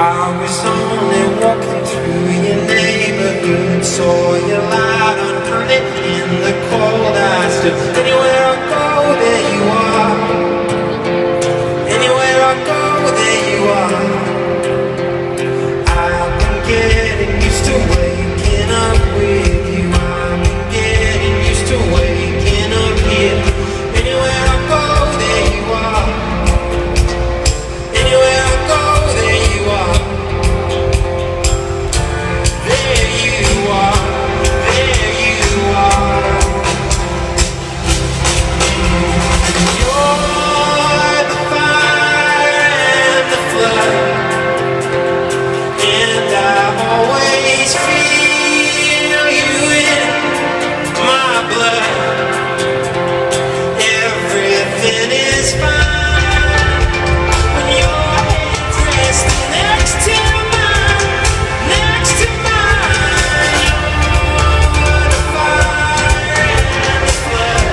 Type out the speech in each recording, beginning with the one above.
I was only walking through your neighborhood, saw your light on burning in the cold. I stood anywhere I go, there you are. Anywhere I go, there you are. I've been getting used to waking up with you. I've been getting used to waking up here. Anywhere I go, there you are. Anywhere I go, there you are. There you are. There you are. You're the fire and the flood, and I always feel you in my blood. Everything is fine when your head's resting next to mine, next to mine. You're the fire and the flood.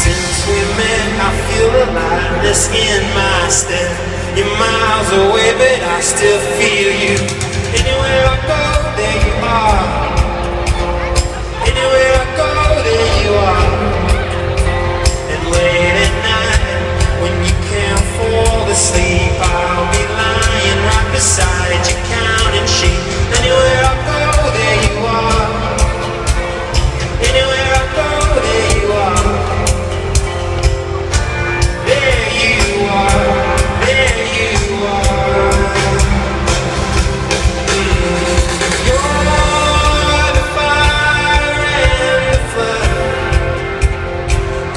Since we met, I feel the lightness in my step. You're miles away, but I still feel you. Anywhere I go, there you are. Anywhere I go, there you are. And late at night, when you can't fall asleep, I'll be lying right beside you, counting sheep. Anywhere I go, there you are. Anywhere I go, there you are. There you are. There you are. You're the fire and the flood,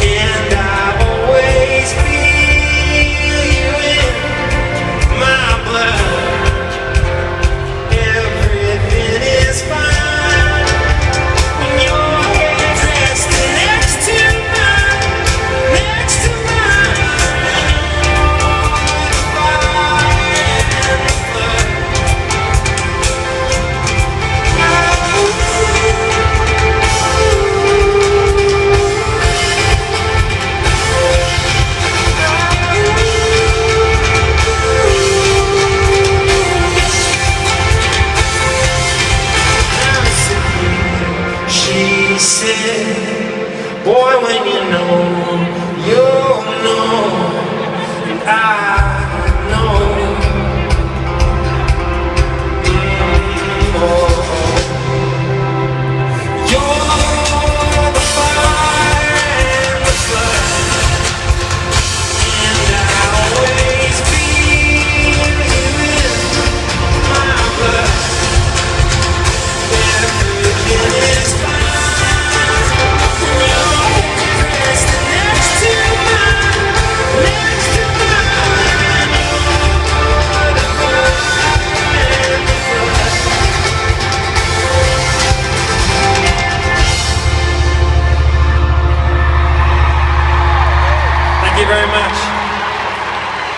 and I always feel you in my blood. Everything is fine when your head's resting next to mine, next to mine. You're the fire and the flood. She said, boy, when you know, you'll know. And I